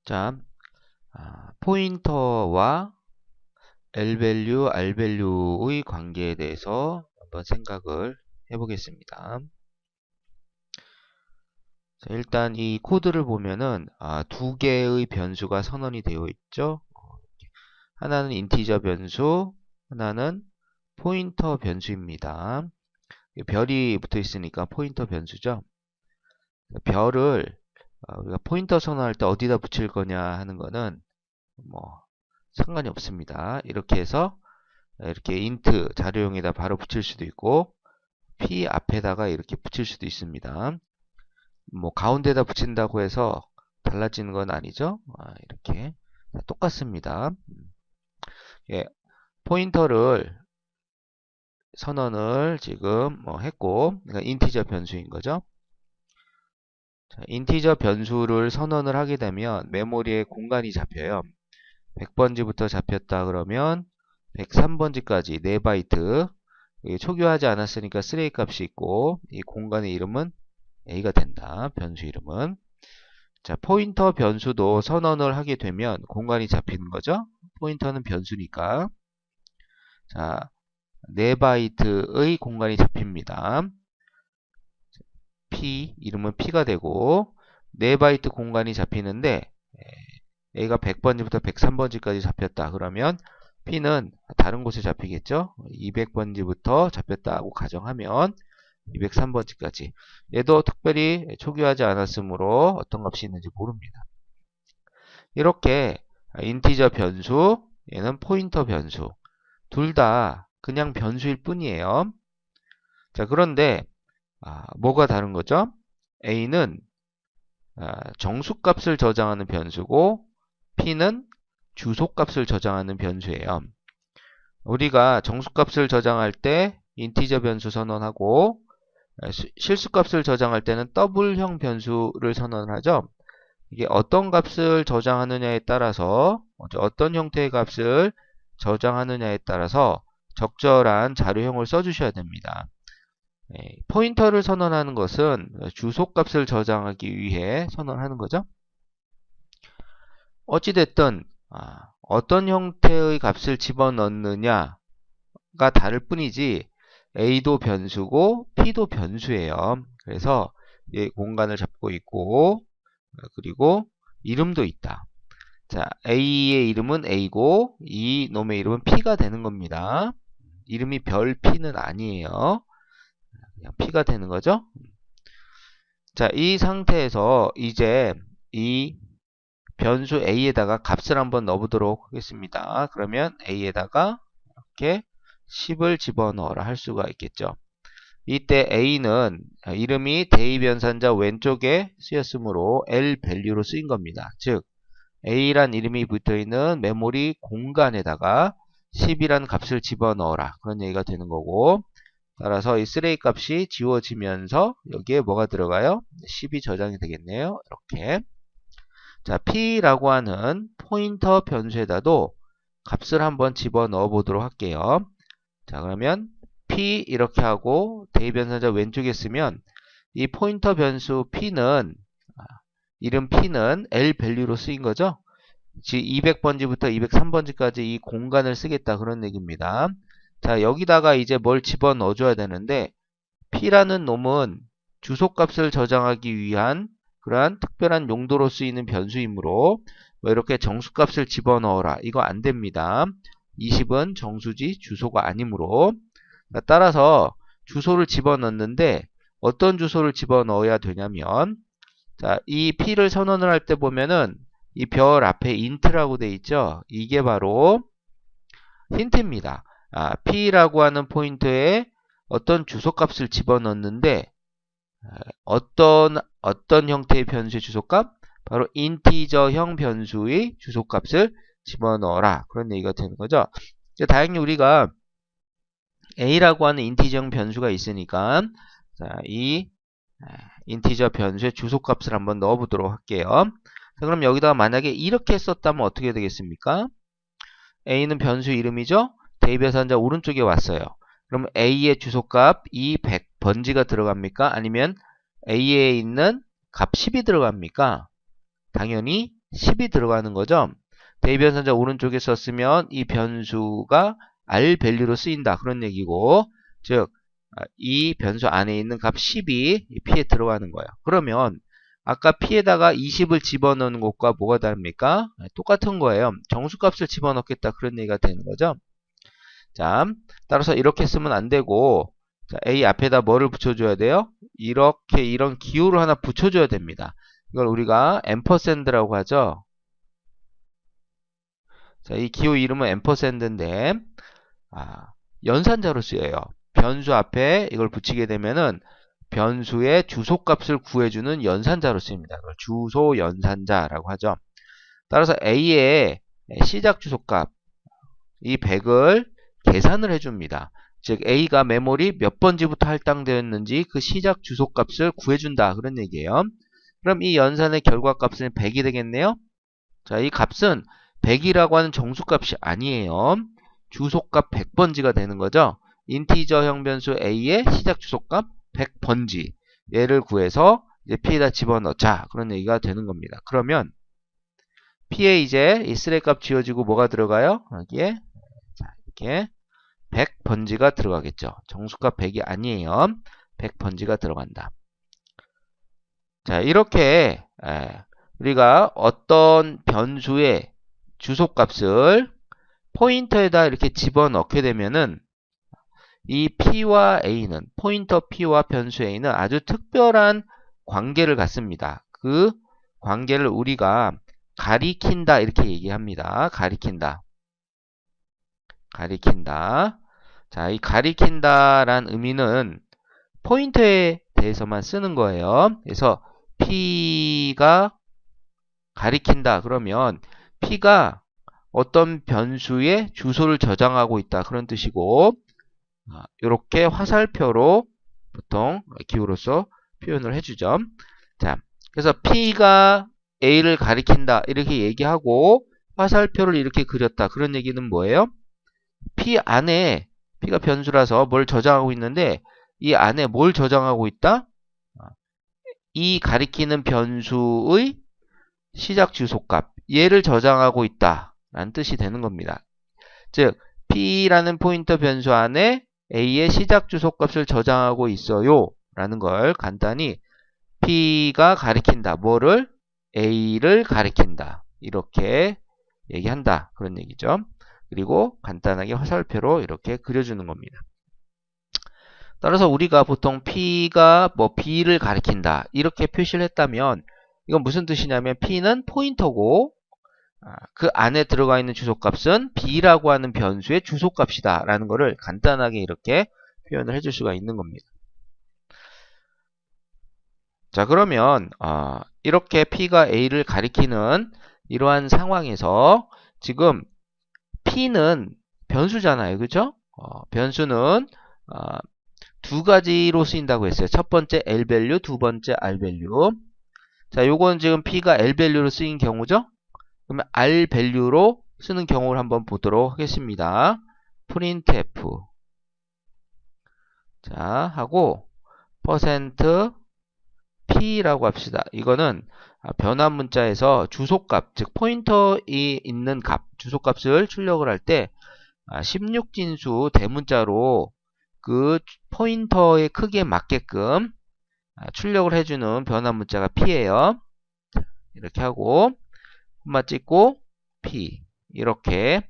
자, 포인터와 L밸류, R밸류의 관계에 대해서 한번 생각을 해보겠습니다. 자, 일단 이 코드를 보면은 두 개의 변수가 선언이 되어 있죠. 하나는 인티저 변수, 하나는 포인터 변수입니다. 별이 붙어 있으니까 포인터 변수죠. 별을 우리가 포인터 선언할 때 어디다 붙일 거냐 하는 거는 뭐 상관이 없습니다. 이렇게 해서 이렇게 인트 자료용에다 바로 붙일 수도 있고 p 앞에다가 이렇게 붙일 수도 있습니다. 뭐 가운데다 붙인다고 해서 달라지는 건 아니죠. 이렇게 똑같습니다. 예, 포인터를 선언을 지금 했고, 그러니까 인티저 변수인 거죠. 자, 인티저 변수를 선언을 하게 되면 메모리에 공간이 잡혀요. 100번지부터 잡혔다 그러면 103번지까지 4바이트. 초기화하지 않았으니까 스레이 값이 있고 이 공간의 이름은 A가 된다. 변수 이름은. 자, 포인터 변수도 선언을 하게 되면 공간이 잡히는 거죠. 포인터는 변수니까. 자, 4바이트의 공간이 잡힙니다. P, 이름은 P가 되고 4바이트 공간이 잡히는데 A가 100번지부터 103번지까지 잡혔다. 그러면 P는 다른 곳에 잡히겠죠. 200번지부터 잡혔다고 가정하면 203번지까지. 얘도 특별히 초기화하지 않았으므로 어떤 값이 있는지 모릅니다. 이렇게 인티저 변수, 얘는 포인터 변수. 둘 다 그냥 변수일 뿐이에요. 자, 그런데 뭐가 다른 거죠? A는 정수값을 저장하는 변수고 P는 주소값을 저장하는 변수예요. 우리가 정수값을 저장할 때 인티저 변수 선언하고 실수값을 저장할 때는 더블형 변수를 선언하죠. 이게 어떤 값을 저장하느냐에 따라서 어떤 형태의 값을 저장하느냐에 따라서 적절한 자료형을 써주셔야 됩니다. 포인터를 선언하는 것은 주소값을 저장하기 위해 선언하는 거죠. 어찌됐든 어떤 형태의 값을 집어넣느냐가 다를 뿐이지 A도 변수고 P도 변수예요. 그래서 얘 공간을 잡고 있고 그리고 이름도 있다. 자, A의 이름은 A고 이 놈의 이름은 P가 되는 겁니다. 이름이 별 P는 아니에요. 그냥 P가 되는 거죠. 자, 이 상태에서 이제 이 변수 A에다가 값을 한번 넣어보도록 하겠습니다. 그러면 A에다가 이렇게 10을 집어넣어라 할 수가 있겠죠. 이때 A는 이름이 대입연산자 왼쪽에 쓰였으므로 L 밸류로 쓰인 겁니다. 즉 A란 이름이 붙어있는 메모리 공간에다가 10이란 값을 집어넣어라. 그런 얘기가 되는 거고 따라서 이 쓰레기 값이 지워지면서 여기에 뭐가 들어가요? 10이 저장이 되겠네요. 이렇게. 자, P라고 하는 포인터 변수에다도 값을 한번 집어넣어 보도록 할게요. 자, 그러면 P 이렇게 하고 대입연산자 왼쪽에 쓰면 이 포인터 변수 P는 이름 P는 L 밸류로 쓰인 거죠. 즉 200번지부터 203번지까지 이 공간을 쓰겠다 그런 얘기입니다. 자, 여기다가 이제 뭘 집어넣어 줘야 되는데 P라는 놈은 주소값을 저장하기 위한 그러한 특별한 용도로 쓰이는 변수이므로 뭐 이렇게 정수값을 집어넣어라. 이거 안 됩니다. 20은 정수지 주소가 아니므로. 따라서 주소를 집어넣는데 어떤 주소를 집어넣어야 되냐면 자, 이 P를 선언을 할 때 보면은 이 별 앞에 int라고 돼 있죠. 이게 바로 힌트입니다. P라고 하는 포인트에 어떤 주소값을 집어넣는데 어떤 형태의 변수의 주소값? 바로 인티저형 변수의 주소값을 집어넣어라. 그런 얘기가 되는 거죠. 다행히 우리가 A라고 하는 인티저형 변수가 있으니까 자, 이 인티저 변수의 주소값을 한번 넣어보도록 할게요. 자, 그럼 여기다가 만약에 이렇게 썼다면 어떻게 되겠습니까? A는 변수 이름이죠. 대입연산자 오른쪽에 왔어요. 그럼 A의 주소값 이 100번지가 들어갑니까? 아니면 A에 있는 값 10이 들어갑니까? 당연히 10이 들어가는 거죠. 대입연산자 오른쪽에 썼으면 이 변수가 R 밸류로 쓰인다. 그런 얘기고, 즉 이 변수 안에 있는 값 10이 P에 들어가는 거예요. 그러면 아까 P에다가 20을 집어넣는 것과 뭐가 다릅니까? 똑같은 거예요. 정수값을 집어넣겠다. 그런 얘기가 되는 거죠. 자, 따라서 이렇게 쓰면 안 되고, 자, A 앞에다 뭐를 붙여줘야 돼요? 이렇게 이런 기호를 하나 붙여줘야 됩니다. 이걸 우리가 앰퍼샌드라고 하죠. 자, 이 기호 이름은 앰퍼샌드인데, 연산자로 쓰여요. 변수 앞에 이걸 붙이게 되면은 변수의 주소값을 구해주는 연산자로 쓰입니다. 그걸 주소 연산자라고 하죠. 따라서 A의 시작 주소값, 이 100을 계산을 해줍니다. 즉 A가 메모리 몇 번지부터 할당되었는지 그 시작 주소값을 구해준다. 그런 얘기예요. 그럼 이 연산의 결과값은 100이 되겠네요. 자, 이 값은 100이라고 하는 정수값이 아니에요. 주소값 100번지가 되는 거죠. 인티저형 변수 A의 시작 주소값 100번지. 얘를 구해서 이제 P에다 집어넣자. 그런 얘기가 되는 겁니다. 그러면 P에 이제 이 쓰레값 지워지고 뭐가 들어가요? 여기에 자, 이렇게 100번지가 들어가겠죠. 정수값 100이 아니에요. 100번지가 들어간다. 자, 이렇게 우리가 어떤 변수의 주소값을 포인터에다 이렇게 집어넣게 되면은 이 P와 A는, 포인터 P와 변수 A는 아주 특별한 관계를 갖습니다. 그 관계를 우리가 가리킨다 이렇게 얘기합니다. 가리킨다. 가리킨다. 자, 이 가리킨다란 의미는 포인터에 대해서만 쓰는 거예요. 그래서 P가 가리킨다 그러면 P가 어떤 변수의 주소를 저장하고 있다 그런 뜻이고, 이렇게 화살표로 보통 기호로서 표현을 해주죠. 자, 그래서 P가 A를 가리킨다 이렇게 얘기하고 화살표를 이렇게 그렸다 그런 얘기는 뭐예요? P 안에 P가 변수라서 뭘 저장하고 있는데 이 안에 뭘 저장하고 있다? 이 가리키는 변수의 시작 주소값 얘를 저장하고 있다 라는 뜻이 되는 겁니다. 즉 P라는 포인터 변수 안에 A의 시작 주소값을 저장하고 있어요 라는 걸 간단히 P가 가리킨다. 뭐를? A를 가리킨다. 이렇게 얘기한다. 그런 얘기죠. 그리고 간단하게 화살표로 이렇게 그려주는 겁니다. 따라서 우리가 보통 P가 뭐 B를 가리킨다. 이렇게 표시를 했다면 이건 무슨 뜻이냐면 P는 포인터고 그 안에 들어가 있는 주소값은 B라고 하는 변수의 주소값이다 라는 것을 간단하게 이렇게 표현을 해줄 수가 있는 겁니다. 자, 그러면 이렇게 P가 A를 가리키는 이러한 상황에서 지금 P는 변수잖아요. 그죠? 변수는 두 가지로 쓰인다고 했어요. 첫 번째 L밸류, 두 번째 R밸류. 자, 요건 지금 P가 L밸류로 쓰인 경우죠? 그러면 R밸류로 쓰는 경우를 한번 보도록 하겠습니다. printf. 자, 하고 %P라고 합시다. 이거는 변환 문자에서 주소값, 즉 포인터에 있는 값, 주소값을 출력을 할 때 16진수 대문자로 그 포인터의 크기에 맞게끔 출력을 해주는 변환 문자가 P예요. 이렇게 하고 콤마 찍고 P 이렇게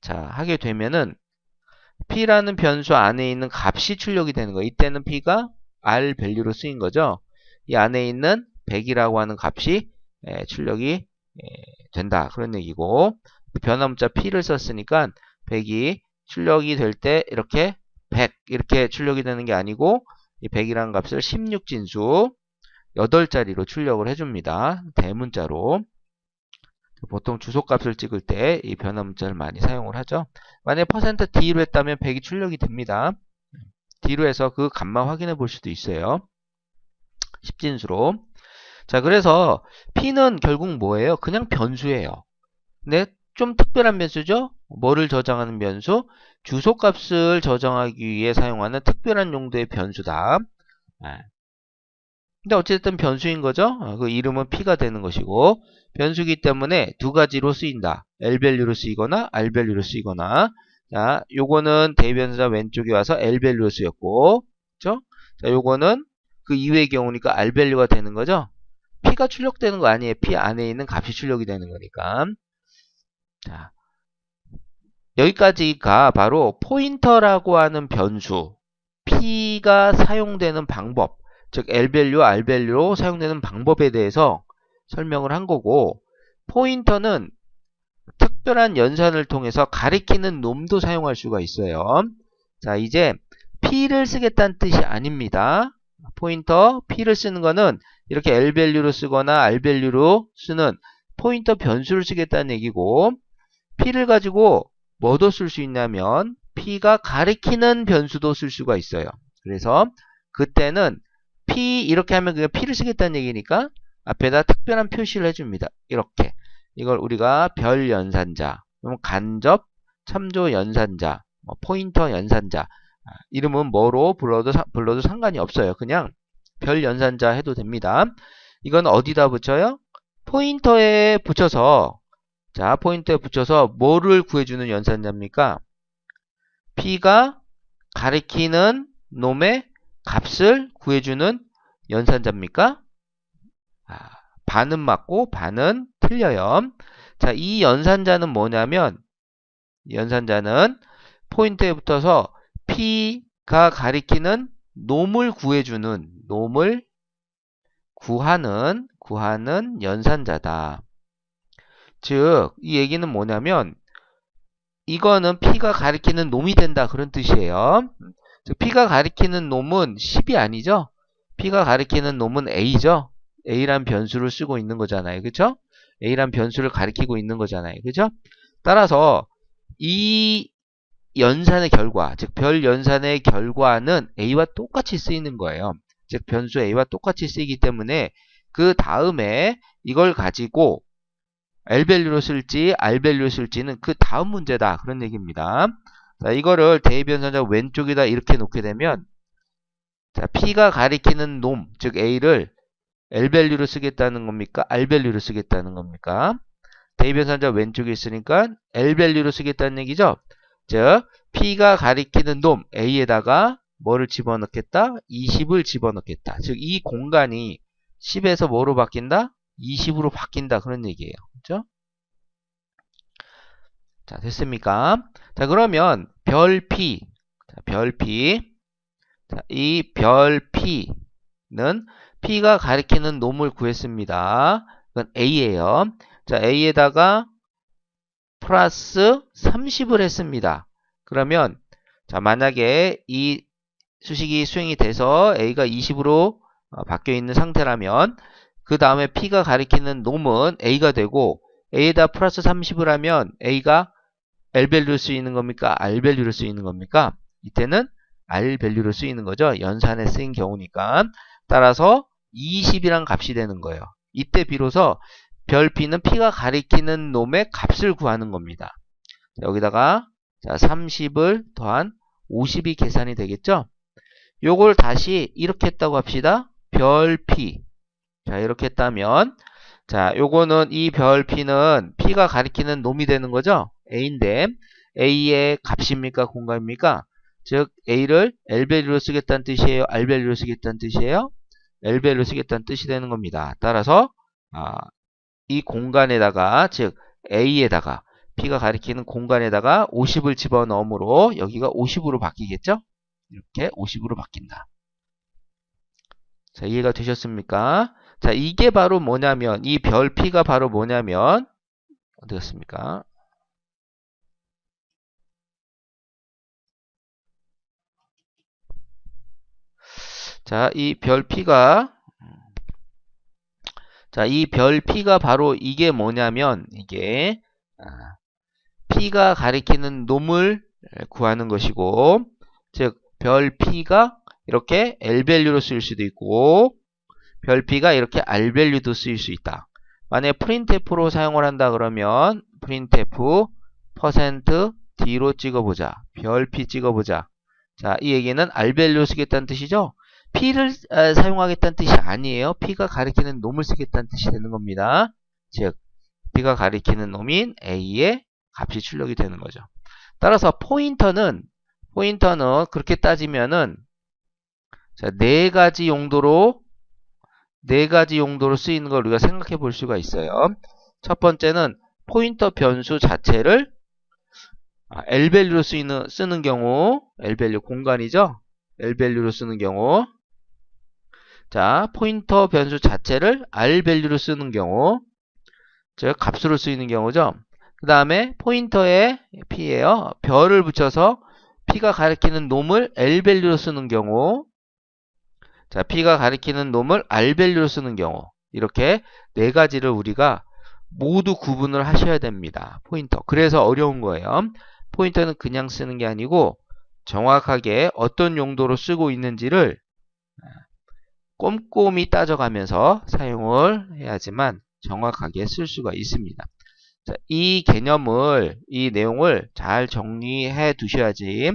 자 하게 되면은 P라는 변수 안에 있는 값이 출력이 되는 거예요. 이때는 P가 R 밸류로 쓰인 거죠. 이 안에 있는 100이라고 하는 값이 출력이 된다. 그런 얘기고 변환 문자 P를 썼으니까 100이 출력이 될 때 이렇게 100 이렇게 출력이 되는 게 아니고 이 100이라는 값을 16진수 8자리로 출력을 해줍니다. 대문자로. 보통 주소값을 찍을 때 이 변환 문자를 많이 사용을 하죠. 만약에 %D로 했다면 100이 출력이 됩니다. D로 해서 그 값만 확인해 볼 수도 있어요. 10진수로. 자, 그래서 P는 결국 뭐예요? 그냥 변수예요. 근데 좀 특별한 변수죠? 뭐를 저장하는 변수? 주소값을 저장하기 위해 사용하는 특별한 용도의 변수다. 근데 어쨌든 변수인 거죠. 그 이름은 p가 되는 것이고 변수기 때문에 두 가지로 쓰인다. L밸류로 쓰이거나 R밸류로 쓰이거나. 자, 요거는 대변사 왼쪽에 와서 L밸류로 쓰였고, 그죠? 자, 요거는 그 이외의 경우니까 R밸류가 되는 거죠. p가 출력되는 거 아니에요. p 안에 있는 값이 출력이 되는 거니까. 자, 여기까지가 바로 포인터라고 하는 변수, p가 사용되는 방법, 즉 L밸류, R밸류로 사용되는 방법에 대해서 설명을 한 거고, 포인터는 특별한 연산을 통해서 가리키는 놈도 사용할 수가 있어요. 자, 이제 p를 쓰겠다는 뜻이 아닙니다. 포인터, p를 쓰는 거는 이렇게 L밸류로 쓰거나 R밸류로 쓰는 포인터 변수를 쓰겠다는 얘기고, p를 가지고 뭐도 쓸 수 있냐면 p가 가리키는 변수도 쓸 수가 있어요. 그래서 그때는 p 이렇게 하면 그냥 p를 쓰겠다는 얘기니까 앞에다 특별한 표시를 해줍니다. 이렇게. 이걸 우리가 별 연산자, 간접 참조 연산자, 포인터 연산자, 이름은 뭐로 불러도 상관이 없어요. 그냥 별 연산자 해도 됩니다. 이건 어디다 붙여요? 포인터에 붙여서, 자, 포인터에 붙여서 뭐를 구해주는 연산자입니까? p가 가리키는 놈의 값을 구해주는 연산자입니까? 반은 맞고 반은 틀려요. 자, 이 연산자는 뭐냐면, 연산자는 포인트에 붙어서 p가 가리키는 놈을 구해주는, 놈을 구하는 연산자다. 즉, 이 얘기는 뭐냐면, 이거는 p가 가리키는 놈이 된다, 그런 뜻이에요. 즉, p가 가리키는 놈은 10이 아니죠? p가 가리키는 놈은 a죠? a란 변수를 쓰고 있는 거잖아요. 그쵸? a란 변수를 가리키고 있는 거잖아요. 그죠? 따라서 이 연산의 결과, 즉 별 연산의 결과는 a와 똑같이 쓰이는 거예요. 즉 변수 a와 똑같이 쓰이기 때문에 그 다음에 이걸 가지고 L밸류로 쓸지 R밸류로 쓸지는 그 다음 문제다, 그런 얘기입니다. 자, 이거를 대변선자 왼쪽에다 이렇게 놓게 되면, 자, p가 가리키는 놈, 즉 a를 L밸류로 쓰겠다는 겁니까? R밸류로 쓰겠다는 겁니까? 대변산자 왼쪽에 있으니까 L밸류로 쓰겠다는 얘기죠. 즉 p가 가리키는 놈 a에다가 뭐를 집어넣겠다? 20을 집어넣겠다. 즉 이 공간이 10에서 뭐로 바뀐다? 20으로 바뀐다, 그런 얘기예요. 그렇죠? 자, 됐습니까? 자, 그러면 별 p, 자, 별 p, 자, 이 별 p는 p가 가리키는 놈을 구했습니다. 이건 a예요. 자, a에다가 플러스 30을 했습니다. 그러면 자, 만약에 이 수식이 수행이 돼서 a가 20으로 바뀌어 있는 상태라면 그 다음에 p가 가리키는 놈은 a가 되고 a에다 플러스 30을 하면 a가 L밸류로 쓰이는 겁니까? R밸류로 쓰이는 겁니까? 이때는 R밸류로 쓰이는 거죠. 연산에 쓰인 경우니까. 따라서 20이란 값이 되는 거예요. 이때 비로소 별 p는 p가 가리키는 놈의 값을 구하는 겁니다. 여기다가 자, 30을 더한 50이 계산이 되겠죠? 요걸 다시 이렇게 했다고 합시다. 별 p. 자, 이렇게 했다면 자, 요거는 이 별 p는 p가 가리키는 놈이 되는 거죠? a인데 a의 값입니까? 공간입니까? 즉 a를 L밸류로 쓰겠다는 뜻이에요? R밸류로 쓰겠다는 뜻이에요? L밸류로 쓰겠다는 뜻이 되는 겁니다. 따라서 이 공간에다가, 즉 a에다가 p가 가리키는 공간에다가 50을 집어넣으므로 여기가 50으로 바뀌겠죠? 이렇게 50으로 바뀐다. 자, 이해가 되셨습니까? 자, 이게 바로 뭐냐면, 이 별 p가 바로 뭐냐면, 어디 갔습니까? 자, 이 별 p가, 자, 이 별 p가 바로 이게 뭐냐면, 이게, p가 가리키는 놈을 구하는 것이고, 즉, 별 p가 이렇게 L밸류로 쓰일 수도 있고, 별 p가 이렇게 R밸류도 쓰일 수 있다. 만약에 printf로 사용을 한다 그러면 printf %d로 찍어보자. 별 p 찍어보자. 자, 이 얘기는 R밸류 쓰겠다는 뜻이죠. P를 사용하겠다는 뜻이 아니에요. P가 가리키는 놈을 쓰겠다는 뜻이 되는 겁니다. 즉 P가 가리키는 놈인 A의 값이 출력이 되는 거죠. 따라서 포인터는 그렇게 따지면은 자, 네 가지 용도로 쓰이는 걸 우리가 생각해 볼 수가 있어요. 첫 번째는 포인터 변수 자체를 L밸류로 쓰는 경우, L밸류 공간이죠. L밸류로 쓰는 경우, 자, 포인터 변수 자체를 R밸류로 쓰는 경우, 즉 값으로 쓰이는 경우죠. 그 다음에 포인터에 P예요. 별을 붙여서 P가 가리키는 놈을 L밸류로 쓰는 경우, 자, P가 가리키는 놈을 R밸류로 쓰는 경우, 이렇게 네 가지를 우리가 모두 구분을 하셔야 됩니다. 포인터. 그래서 어려운 거예요. 포인터는 그냥 쓰는 게 아니고 정확하게 어떤 용도로 쓰고 있는지를 꼼꼼히 따져가면서 사용을 해야지만 정확하게 쓸 수가 있습니다. 자, 이 내용을 잘 정리해 두셔야지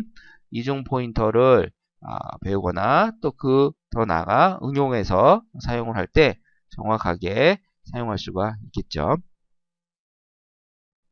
이중 포인터를 배우거나 또 더 나아가 응용해서 사용을 할 때 정확하게 사용할 수가 있겠죠.